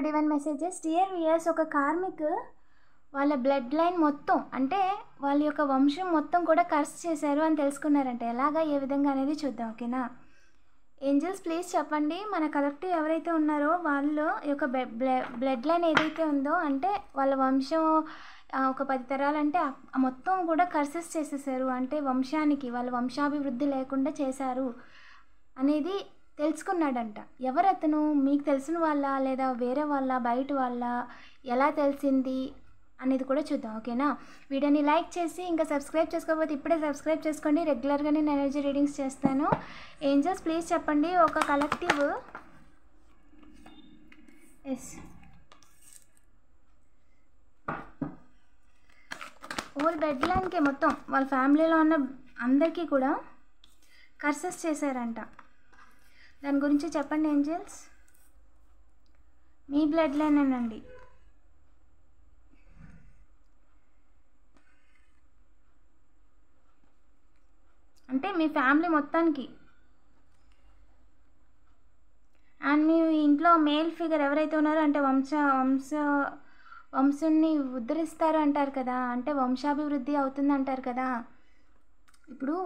Divine messages dear weirs. ఒక karmic వాళ్ళ blood line మొత్తం అంటే వాళ్ళ యొక్క వంశం మొత్తం కూడా కర్స్ చేశారు అని తెలుసుకున్నారంటే ఎలాగా ఏ విధంగా అనేది చూద్దాం. ఓకేనా ఏంజల్స్ ప్లీజ్ చెప్పండి. మన కలెక్టివ్ ఎవరైతే ఉన్నారో వాళ్ళ యొక్క బ్లడ్ లైన్ ఏదైతే ఉందో అంటే వాళ్ళ వంశం ఒక 10 తరాలంటే మొత్తం కూడా కర్సెస్ చేసేసారు, అంటే వంశానికి వాళ్ళ వంశాభివృద్ధి లేకుండా చేశారు అనేది తెలుసుకున్నాడంట. ఎవరతను? మీకు తెలిసిన వాళ్ళ లేదా వేరే వాళ్ళ బయట వాళ్ళ, ఎలా తెలిసింది అనేది కూడా చూద్దాం. ఓకేనా వీడియోని లైక్ చేసి ఇంకా సబ్స్క్రైబ్ చేసుకోకపోతే ఇప్పుడే సబ్స్క్రైబ్ చేసుకోండి. రెగ్యులర్గా నేను ఎనర్జీ రీడింగ్స్ చేస్తాను. ఏంజల్స్ ప్లీజ్ చెప్పండి. ఒక కలెక్టివ్ హోల్ బెడ్ లైన్కి మొత్తం వాళ్ళ ఫ్యామిలీలో ఉన్న అందరికీ కూడా కర్సెస్ చేశారంట. దాని గురించి చెప్పండి ఏంజల్స్. మీ బ్లడ్ లైన్ అనండి. అంటే మీ ఫ్యామిలీ మొత్తానికి అండ్ మీ ఇంట్లో మేల్ ఫిగర్ ఎవరైతే ఉన్నారో అంటే వంశాన్ని ఉద్ధరిస్తారు అంటారు కదా, అంటే వంశాభివృద్ధి అవుతుంది అంటారు కదా. ఇప్పుడు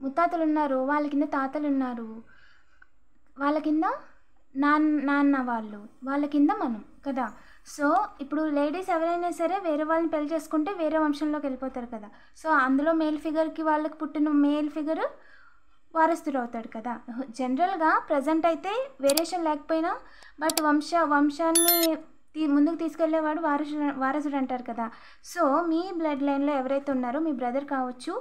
ముత్తాతలు ఉన్నారు, వాళ్ళ కింద తాతలు ఉన్నారు, వాళ్ళ కింద నాన్న వాళ్ళ కింద మనం కదా. సో ఇప్పుడు లేడీస్ ఎవరైనా సరే వేరే వాళ్ళని పెళ్లి చేసుకుంటే వేరే వంశంలోకి వెళ్ళిపోతారు కదా. సో అందులో మేల్ ఫిగర్కి వాళ్ళకి పుట్టిన మేల్ ఫిగర్ వారసుడు అవుతాడు కదా. జనరల్గా ప్రజెంట్ అయితే వేరియేషన్ లేకపోయినా బట్ వంశాన్ని ముందుకు తీసుకెళ్లేవాడు వారసుడు అంటారు కదా. సో మీ బ్లడ్ లైన్లో ఎవరైతే ఉన్నారో మీ బ్రదర్ కావచ్చు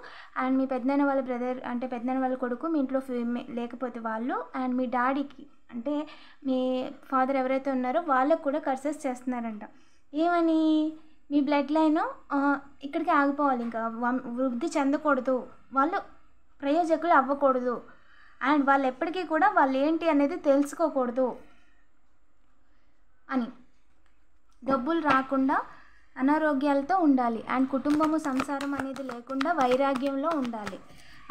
అండ్ మీ పెద్దనాన్న వాళ్ళ బ్రదర్ అంటే పెద్దనాన్న వాళ్ళ కొడుకు మీ ఇంట్లో లేకపోతే వాళ్ళు అండ్ మీ డాడీకి అంటే మీ ఫాదర్ ఎవరైతే ఉన్నారో వాళ్ళకు కూడా కర్సెస్ చేస్తున్నారంట. ఏమని? మీ బ్లడ్ లైన్ ఇక్కడికి ఆగిపోవాలి, ఇంకా వృద్ధి చెందకూడదు, వాళ్ళు ప్రయోజకులు అవ్వకూడదు అండ్ వాళ్ళు ఎప్పటికీ కూడా వాళ్ళు ఏంటి అనేది తెలుసుకోకూడదు అని, డబ్బులు రాకుండా అనారోగ్యాలతో ఉండాలి అండ్ కుటుంబము సంసారం అనేది లేకుండా వైరాగ్యంలో ఉండాలి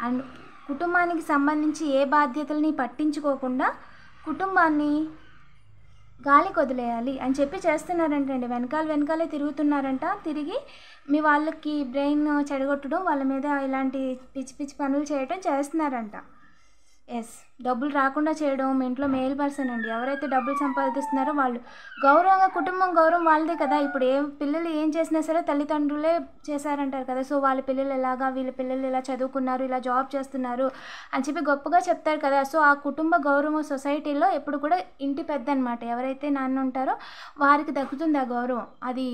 అండ్ కుటుంబానికి సంబంధించి ఏ బాధ్యతల్ని పట్టించుకోకుండా కుటుంబాన్ని గాలికి వదిలేయాలి అని చెప్పి చేస్తున్నారంటండి. వెనకాలే తిరుగుతున్నారంట. తిరిగి మీ వాళ్ళకి బ్రెయిన్ చెడగొట్టడం, వాళ్ళ మీద ఇలాంటి పిచ్చి పనులు చేయడం చేస్తున్నారంట. డబ్బులు రాకుండా చేయడం. మీ ఇంట్లో మేల్ పర్సన్ అండి ఎవరైతే డబ్బులు సంపాదిస్తున్నారో వాళ్ళు గౌరవంగా, కుటుంబం గౌరవం వాళ్ళదే కదా. ఇప్పుడు పిల్లలు ఏం చేసినా సరే తల్లిదండ్రులే చేశారంటారు కదా. సో వాళ్ళ పిల్లలు ఎలాగా, వీళ్ళ పిల్లలు ఇలా చదువుకున్నారు, ఇలా జాబ్ చేస్తున్నారు అని చెప్పి గొప్పగా చెప్తారు కదా. సో ఆ కుటుంబ గౌరవం సొసైటీలో ఎప్పుడు కూడా ఇంటి పెద్ద అనమాట ఎవరైతే నాన్న ఉంటారో వారికి దక్కుతుంది ఆ గౌరవం. అది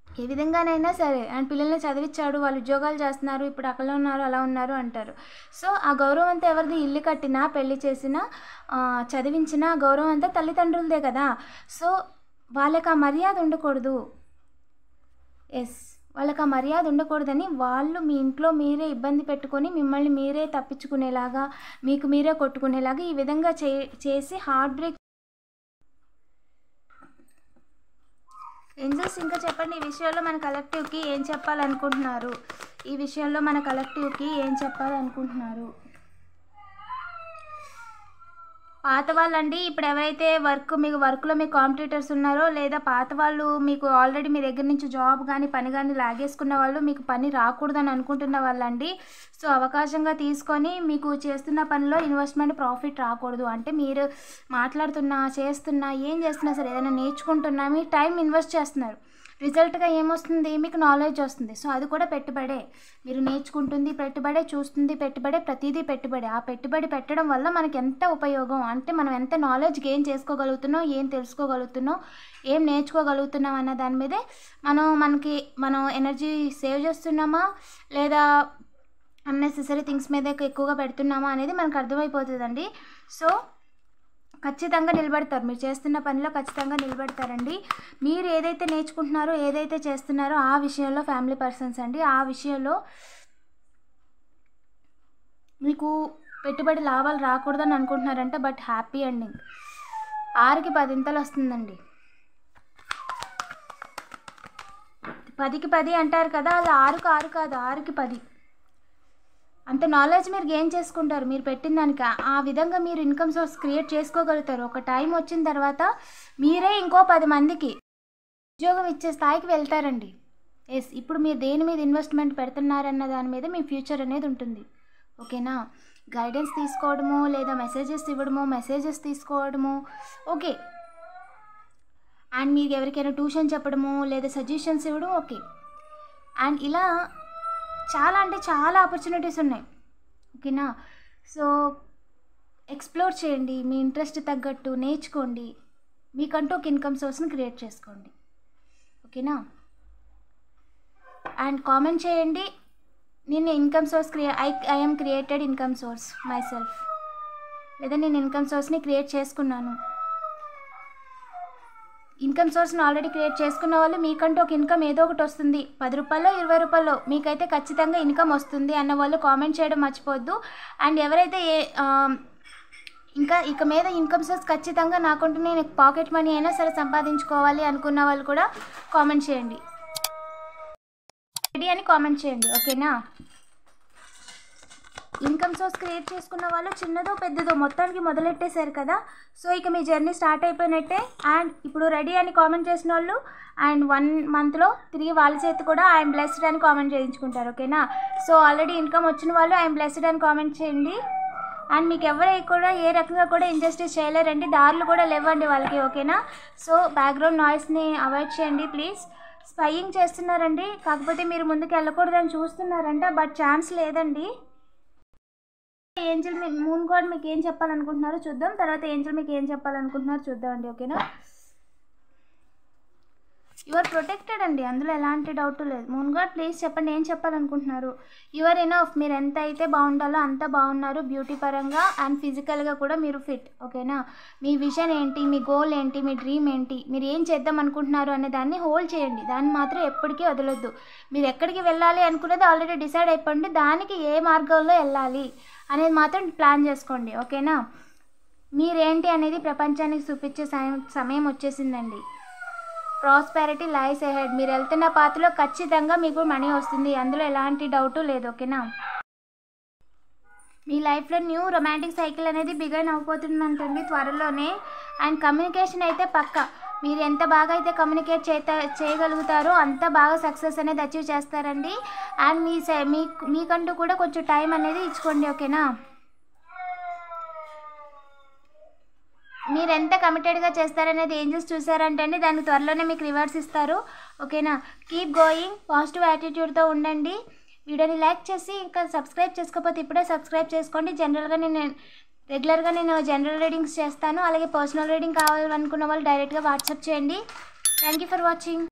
ఏ విధంగానైనా సరే అండ్ పిల్లల్ని చదివించాడు, వాళ్ళు ఉద్యోగాలు చేస్తున్నారు, ఇప్పుడు అక్కడ ఉన్నారు అలా ఉన్నారు అంటారు. సో ఆ గౌరవం అంతా ఎవరిది? ఇల్లు కట్టినా, పెళ్లి చేసినా, చదివించిన గౌరవం అంతా తల్లిదండ్రులదే కదా. సో వాళ్ళకి ఆ మర్యాద ఉండకూడదు. వాళ్ళకి ఆ మర్యాద ఉండకూడదని వాళ్ళు మీ ఇంట్లో మీరే ఇబ్బంది పెట్టుకొని మిమ్మల్ని మీరే తప్పించుకునేలాగా, మీకు మీరే కొట్టుకునేలాగా ఈ విధంగా చేసి హార్ట్ బ్రేక్. ఏంజల్స్ ఇంకా చెప్పండి. ఈ విషయంలో మన కలెక్టివ్కి ఏం చెప్పాలనుకుంటున్నారు? పాత వాళ్ళండి, ఇప్పుడు ఎవరైతే వర్క్లో మీకు కాంపిటీటర్స్ ఉన్నారో లేదా పాత వాళ్ళు మీకు ఆల్రెడీ మీ దగ్గర నుంచి జాబ్ కానీ పని కానీ లాగేసుకున్న వాళ్ళు, మీకు పని రాకూడదని అనుకుంటున్న వాళ్ళండి. సో అవకాశంగా తీసుకొని మీకు చేస్తున్న పనిలో ఇన్వెస్ట్మెంట్ ప్రాఫిట్ రాకూడదు అంటే మీరు మాట్లాడుతున్నా, చేస్తున్నా, ఏం చేస్తున్నా సరే ఏదైనా నేర్చుకుంటున్నా మీ టైం ఇన్వెస్ట్ చేస్తున్నారు. రిజల్ట్గా ఏమొస్తుంది? మీకు నాలెడ్జ్ వస్తుంది. సో అది కూడా పెట్టుబడే. మీరు నేర్చుకుంటుంది పెట్టుబడే, చూస్తుంది పెట్టుబడే, ప్రతిదీ పెట్టుబడే. ఆ పెట్టుబడి పెట్టడం వల్ల మనకి ఎంత ఉపయోగం అంటే మనం ఎంత నాలెడ్జ్ గెయిన్ చేసుకోగలుగుతున్నాం, ఏం తెలుసుకోగలుగుతున్నాం, ఏం నేర్చుకోగలుగుతున్నాం అన్న దాని మీదే మనం ఎనర్జీ సేవ్ చేస్తున్నామా లేదా అన్నెసెసరీ థింగ్స్ మీద ఎక్కువగా పెడుతున్నామా అనేది మనకు అర్థమైపోతుందండి. సో ఖచ్చితంగా నిలబడతారు, మీరు చేస్తున్న పనిలో ఖచ్చితంగా నిలబడతారండి. మీరు ఏదైతే నేర్చుకుంటున్నారో, ఏదైతే చేస్తున్నారో ఆ విషయంలో ఫ్యామిలీ పర్సన్స్ అండి, ఆ విషయంలో మీకు పెట్టుబడి లాభాలు రాకూడదని అనుకుంటున్నారంట. But happy ending. 6కి 10 వస్తుందండి. 10కి 10 అంటారు కదా, అలా 6కి 6 కాదు, 6కి 10. అంత నాలెడ్జ్ మీరు గెయిన్ చేసుకుంటారు మీరు పెట్టిన దానికి. ఆ విధంగా మీరు ఇన్కమ్ సోర్స్ క్రియేట్ చేసుకోగలుగుతారు. ఒక టైం వచ్చిన తర్వాత మీరే ఇంకో 10 మందికి ఉద్యోగం ఇచ్చే స్థాయికి వెళ్తారండి. ఎస్, ఇప్పుడు మీరు దేని మీద ఇన్వెస్ట్మెంట్ పెడుతున్నారన్న దాని మీద మీ ఫ్యూచర్ అనేది ఉంటుంది. ఓకేనా? గైడెన్స్ తీసుకోవడము లేదా మెసేజెస్ ఇవ్వడము, మెసేజెస్ తీసుకోవడము, ఓకే. అండ్ మీకు ఎవరికైనా ట్యూషన్ చెప్పడము లేదా సజెషన్స్ ఇవ్వడం, ఓకే. అండ్ ఇలా చాలా అంటే చాలా ఆపర్చునిటీస్ ఉన్నాయి. ఓకేనా? సో ఎక్స్ప్లోర్ చేయండి, మీ ఇంట్రెస్ట్ తగ్గట్టు నేర్చుకోండి, మీకంటూ ఒక ఇన్కమ్ సోర్స్ని క్రియేట్ చేసుకోండి. ఓకేనా? అండ్ కామెంట్ చేయండి, నేను income source I am created income source my self, లేదా నేను ఇన్కమ్ సోర్స్ని క్రియేట్ చేసుకున్నాను. ఇన్కమ్ సోర్స్ని ఆల్రెడీ క్రియేట్ చేసుకున్న వాళ్ళు మీకంటూ ఒక ఇన్కమ్ ఏదో ఒకటి వస్తుంది, 10 రూపాయలు 20 రూపాయలు మీకైతే ఖచ్చితంగా ఇన్కమ్ వస్తుంది అన్న వాళ్ళు కామెంట్ చేయడం మర్చిపోద్దు. అండ్ ఎవరైతే ఇంకా ఇక మీద ఇన్కమ్ సోర్స్ ఖచ్చితంగా నాకుంటూ నేను పాకెట్ మనీ అయినా సరే సంపాదించుకోవాలి అనుకున్న వాళ్ళు కూడా కామెంట్ చేయండి, రెడీ అని కామెంట్ చేయండి. ఓకేనా? ఇన్కమ్ సోర్స్ క్రియేట్ చేసుకున్న వాళ్ళు చిన్నదో పెద్దదో మొత్తానికి మొదలెట్టేశారు కదా. సో ఇక మీ జర్నీ స్టార్ట్ అయిపోయినట్టే. అండ్ ఇప్పుడు రెడీ అని కామెంట్ చేసిన వాళ్ళు అండ్ 1 మంత్లో తిరిగి వాళ్ళ చేతి కూడా ఐఎమ్ బ్లెస్డ్ అని కామెంట్ చేయించుకుంటారు. ఓకేనా? సో ఆల్రెడీ ఇన్కమ్ వచ్చిన వాళ్ళు ఐఎమ్ బ్లెస్డ్ అని కామెంట్ చేయండి. అండ్ మీకు ఎవరై కూడా ఏ రకంగా కూడా ఇంజస్టిస్ చేయలేరండి, దారులు కూడా లేవండి వాళ్ళకి. ఓకేనా? సో బ్యాక్గ్రౌండ్ నాయిస్ని అవాయిడ్ చేయండి ప్లీజ్. స్పైయింగ్ చేస్తున్నారండి, కాకపోతే మీరు ముందుకు వెళ్ళకూడదని చూస్తున్నారంట, బట్ ఛాన్స్ లేదండి. ఏంజల్ మూన్ గాడ్ మీకు ఏం చెప్పాలనుకుంటున్నారో చూద్దాం, తర్వాత ఏంజల్ మీకు ఏం చెప్పాలనుకుంటున్నారో చూద్దామండి. ఓకేనా? యు ఆర్ ప్రొటెక్టెడ్ అండి, అందులో ఎలాంటి డౌట్ లేదు. మూన్ గాడ్ ప్లీజ్ చెప్పండి ఏం చెప్పాలనుకుంటున్నారు. యు ఆర్ ఎనఫ్, మీరు ఎంత అయితే బాగుండాలో అంత బాగున్నారు, బ్యూటీ పరంగా అండ్ ఫిజికల్గా కూడా మీరు ఫిట్. ఓకేనా? మీ విజన్ ఏంటి, మీ గోల్ ఏంటి, మీ డ్రీమ్ ఏంటి, మీరు ఏం చేద్దాం అనుకుంటున్నారు అనే దాన్ని హోల్డ్ చేయండి, దాన్ని మాత్రం ఎప్పటికీ వదలొద్దు. మీరు ఎక్కడికి వెళ్ళాలి అనుకునేది ఆల్రెడీ డిసైడ్ అయిపోండి, దానికి ఏ మార్గంలో వెళ్ళాలి అనేది మాత్రం ప్లాన్ చేసుకోండి. ఓకేనా? మీరేంటి అనేది ప్రపంచానికి చూపించే సమయం వచ్చేసిందండి. ప్రాస్పెరిటీ లైస్ అహెడ్, మీరు వెళ్తున్న పాత్రలో ఖచ్చితంగా మీకు మనీ వస్తుంది, అందులో ఎలాంటి డౌటు లేదు. ఓకేనా? మీ లైఫ్లో న్యూ రొమాంటిక్ సైకిల్ అనేది బిగైన్ అయిపోతుందంటండి త్వరలోనే. అండ్ కమ్యూనికేషన్ అయితే పక్కా, మీరు ఎంత బాగా అయితే కమ్యూనికేట్ చేయగలుగుతారో అంత బాగా సక్సెస్ అనేది అచీవ్ చేస్తారండి. అండ్ మీకంటూ కూడా కొంచెం టైం అనేది ఇచ్చుకోండి. ఓకేనా? మీరు ఎంత కమిటెడ్గా చేస్తారనేది ఏంజల్స్ చూసారంటే అండి దానికి త్వరలోనే మీకు రివార్డ్స్ ఇస్తారు. ఓకేనా? కీప్ గోయింగ్, పాజిటివ్ యాటిట్యూడ్తో ఉండండి. వీడియోని లైక్ చేసి ఇంకా సబ్స్క్రైబ్ చేసుకోకపోతే ఇప్పుడే సబ్స్క్రైబ్ చేసుకోండి. రెగ్యులర్గా నేను జనరల్ రీడింగ్స్ చేస్తాను, అలాగే పర్సనల్ రీడింగ్ కావాలనుకున్న వాళ్ళు డైరెక్ట్గా వాట్సాప్ చేయండి. Thank you for watching.